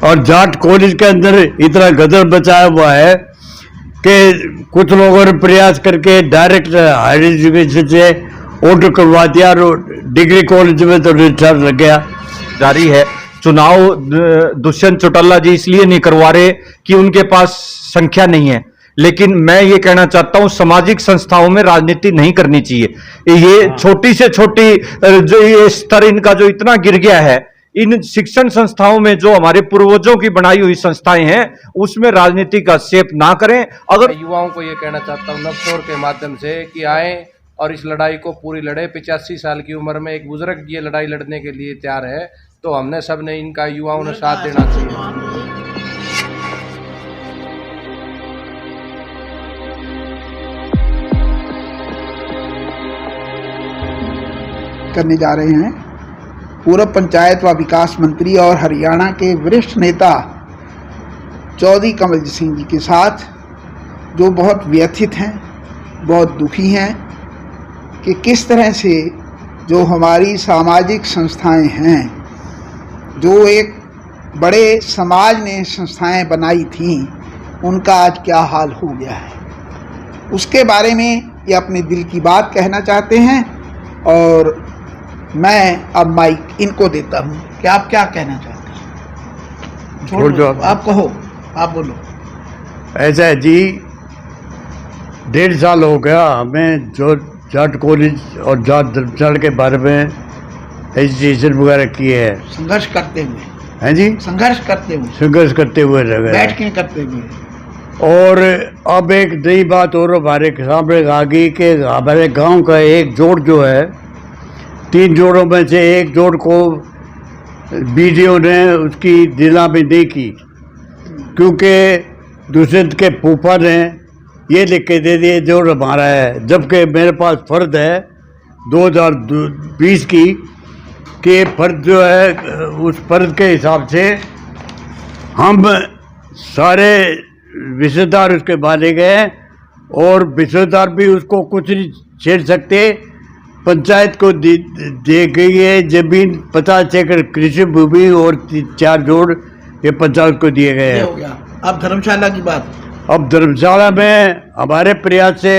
और जाट कॉलेज के अंदर इतना गदर बचाया हुआ है कि कुछ लोगों ने प्रयास करके डायरेक्ट हायर एजुकेशन से ऑर्डर करवा दिया और डिग्री कॉलेज में तो रजिस्ट्रार लग गया। जारी है चुनाव दुष्यंत चौटाला जी इसलिए नहीं करवा रहे कि उनके पास संख्या नहीं है, लेकिन मैं ये कहना चाहता हूं सामाजिक संस्थाओं में राजनीति नहीं करनी चाहिए। ये छोटी से छोटी जो ये स्तर इनका जो इतना गिर गया है, इन शिक्षण संस्थाओं में जो हमारे पूर्वजों की बनाई हुई संस्थाएं हैं उसमें राजनीति का सेप ना करें। अगर युवाओं को ये कहना चाहता हूँ नवशोर के माध्यम से कि आए और इस लड़ाई को पूरी लड़े। 85 साल की उम्र में एक बुजुर्ग ये लड़ाई लड़ने के लिए तैयार है, तो हमने सब ने इनका युवाओं ने साथ देना चाहिए। करने जा रहे हैं पूर्व पंचायत व विकास मंत्री और हरियाणा के वरिष्ठ नेता चौधरी कमलजीत सिंह जी के साथ, जो बहुत व्यथित हैं, बहुत दुखी हैं कि किस तरह से जो हमारी सामाजिक संस्थाएं हैं, जो एक बड़े समाज ने संस्थाएं बनाई थीं, उनका आज क्या हाल हो गया है। उसके बारे में ये अपने दिल की बात कहना चाहते हैं और मैं अब माइक इनको देता हूँ कि आप क्या कहना चाहते हैं। छोड़ दो, आप कहो, आप बोलो। ऐसा है जी, 1.5 साल हो गया हमें जो जाट कॉलेज और जाट धर्मशाला के बारे में एजुकेशन वगैरह किए हैं, संघर्ष करते हुए हैं जी, संघर्ष करते हुए बैठ के करते हुए। और अब एक नई बात और हमारे सामने आ गई कि हमारे गांव का एक जोड़ जो है, 3 जोड़ों में से एक जोड़ को बीडीओ ने उसकी नीलामी नहीं की, क्योंकि दुष्यंत के फूफा ने ये लिख के दे दिए जोड़ हमारा है, जबकि मेरे पास फर्द है 2020 की कि फर्द जो है उस फर्द के हिसाब से हम सारे विषयदार उसके माने गए और विषयदार भी उसको कुछ नहीं छेड़ सकते। पंचायत को दे गई है जमीन 50 एकड़ कृषि भूमि और 4 जोड़ ये पंचायत को दिए गए हैं। अब धर्मशाला की बात, अब धर्मशाला में हमारे प्रयास से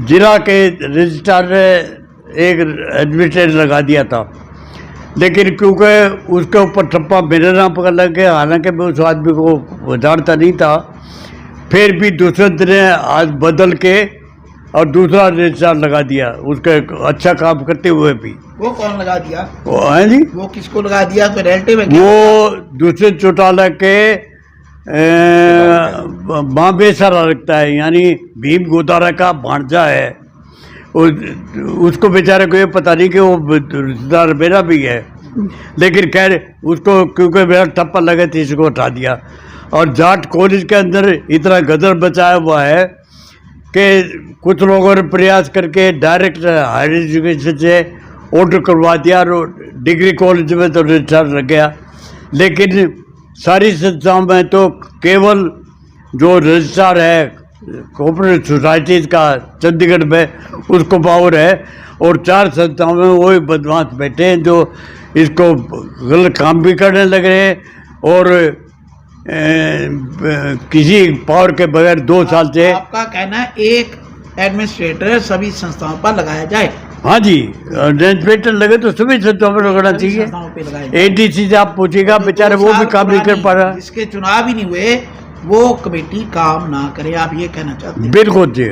जिला के रजिस्ट्रार ने एक एडमिनिस्ट्रेटर लगा दिया था, लेकिन क्योंकि उसके ऊपर ठप्पा मेरे नाम पर लग गया, हालांकि मैं उस आदमी को जानता नहीं था, फिर भी दुष्यंत ने आज बदल के और दूसरा रजिस्ट्रार लगा दिया, उसका अच्छा काम करते हुए भी। वो कौन लगा दिया? वो है जी, वो किसको लगा दिया? कोई रिलेटिव है? वो दुष्यंत चौटाला के माँ बेसारा लगता है, यानी भीम गोदारा का भांजा है। उसको बेचारे को ये पता नहीं कि वो रिश्तेदार मेरा भी है, लेकिन खैर उसको क्योंकि मेरा ठप्पा लगे थे इसको हटा दिया। और जाट कॉलेज के अंदर इतना गदर बचाया हुआ है कि कुछ लोगों ने प्रयास करके डायरेक्ट हायर एजुकेशन से ऑर्डर करवा दिया और डिग्री कॉलेज में तो रजिस्ट्रार लग गया, लेकिन सारी संस्थाओं में तो केवल जो रजिस्ट्रार है कोऑपरेटिव सोसाइटीज़ का चंडीगढ़ में उसको पावर है, और 4 संस्थाओं में वही बदमाश बैठे हैं जो इसको गलत काम भी करने लग रहे हैं और किसी पावर के बगैर 2 साल से। आपका कहना है एक एडमिनिस्ट्रेटर सभी संस्थाओं पर लगाया जाए? हाँ जी, एडमिनिस्ट्रेटर लगे तो सभी संस्थाओं पर लगाना चाहिए। एडीसी से आप पूछेगा, बेचारे वो भी काम नहीं कर पा रहा। जिसके चुनाव ही नहीं हुए वो कमेटी काम ना करे, आप ये कहना चाहते हैं? बिल्कुल जी,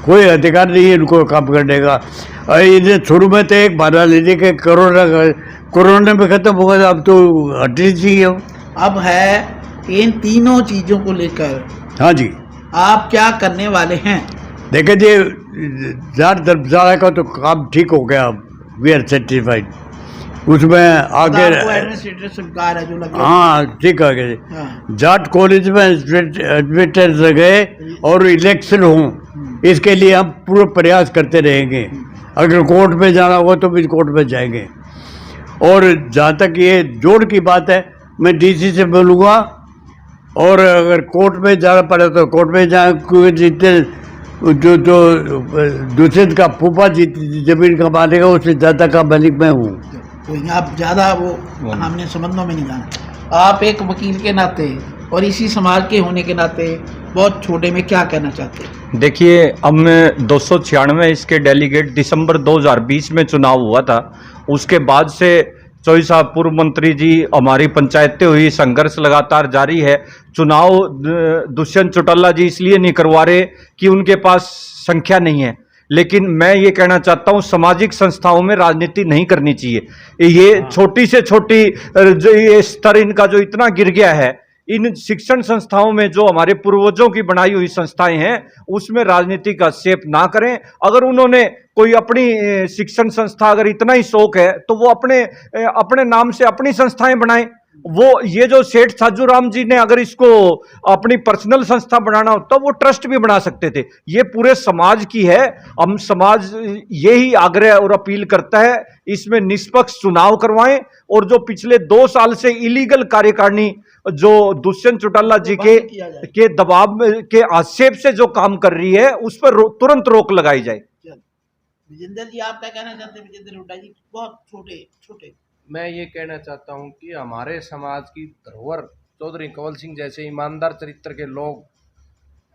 कोई अधिकार नहीं है इनको काम करने का। इन्हें शुरू में तो एक बहाना लीजिए कि कोरोना में खत्म हो गया, अब तो हटनी चाहिए। अब है इन तीनों चीजों को लेकर, हाँ जी, आप क्या करने वाले हैं? देखिए जी, जाट धर्मशाला का तो काम ठीक हो गया, वी आर सेटिस्फाइड। उसमें आगे एडमिनिस्ट्रेटर स्वीकार है जो लगे। हाँ ठीक है गए। हाँ। जाट कॉलेज में एडमिनिस्ट्रेटर लगे और इलेक्शन हो, इसके लिए हम पूरा प्रयास करते रहेंगे। अगर कोर्ट में जाना होगा तो भी कोर्ट में जाएंगे। और जहाँ तक ये जोड़ की बात है, मैं डीसी से बोलूँगा, और अगर कोर्ट में जाना पड़े तो कोर्ट में जाए, क्योंकि जितने जो दुष्यंत का फूफा जमीन का मानेगा उससे ज़्यादा का मालिक मैं हूँ। तो आप ज़्यादा वो हमने संबंधों में नहीं जाना। आप एक वकील के नाते और इसी समाज के होने के नाते बहुत छोटे में क्या कहना चाहते हैं? देखिए, अब मैं 296 इसके डेलीगेट दिसंबर 2020 में चुनाव हुआ था। उसके बाद से चौधरी साहब पूर्व मंत्री जी, हमारी पंचायतें हुई, संघर्ष लगातार जारी है। चुनाव दुष्यंत चौटाला जी इसलिए नहीं करवा रहे कि उनके पास संख्या नहीं है, लेकिन मैं ये कहना चाहता हूं सामाजिक संस्थाओं में राजनीति नहीं करनी चाहिए। ये छोटी से छोटी जो ये स्तर इनका जो इतना गिर गया है, इन शिक्षण संस्थाओं में जो हमारे पूर्वजों की बनाई हुई संस्थाएं हैं उसमें राजनीति का हस्तक्षेप ना करें। अगर उन्होंने कोई अपनी शिक्षण संस्था, अगर इतना ही शौक है तो वो अपने नाम से अपनी संस्थाएं बनाएं। वो ये जो सेठ साजूराम जी ने अगर इसको अपनी पर्सनल संस्था बनाना हो तो वो ट्रस्ट भी बना सकते थे। ये पूरे समाज की है। हम समाज यही आग्रह और अपील करता है, इसमें निष्पक्ष चुनाव करवाएं और जो पिछले 2 साल से इलीगल कार्यकारिणी जो दुष्यंत चौटाला जी के दबाव के आक्षेप से जो काम कर रही है उस पर तुरंत रोक लगाई जाए। विजेंद्र जी, आप क्या कहना चाहते हैं? विजेंद्र हुड्डा जी बहुत छोटे। मैं ये कहना चाहता हूँ कि हमारे समाज की धरोहर चौधरी कंवल सिंह जैसे ईमानदार चरित्र के लोग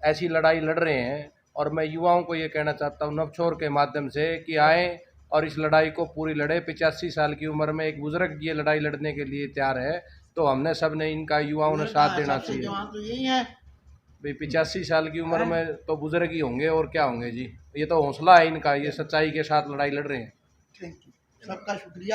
ऐसी लड़ाई लड़ रहे हैं, और मैं युवाओं को ये कहना चाहता हूँ नवछोर के माध्यम से कि आए और इस लड़ाई को पूरी लड़े। 85 साल की उम्र में एक बुजुर्ग ये लड़ाई लड़ने के लिए तैयार है, तो हमने सब ने इनका युवाओं ने साथ देना चाहिए। तो यही है भाई 85 साल की उम्र में तो बुजुर्ग ही होंगे और क्या होंगे जी। ये तो हौसला है इनका, ये सच्चाई के साथ लड़ाई लड़ रहे हैं। थैंक यू, सबका शुक्रिया।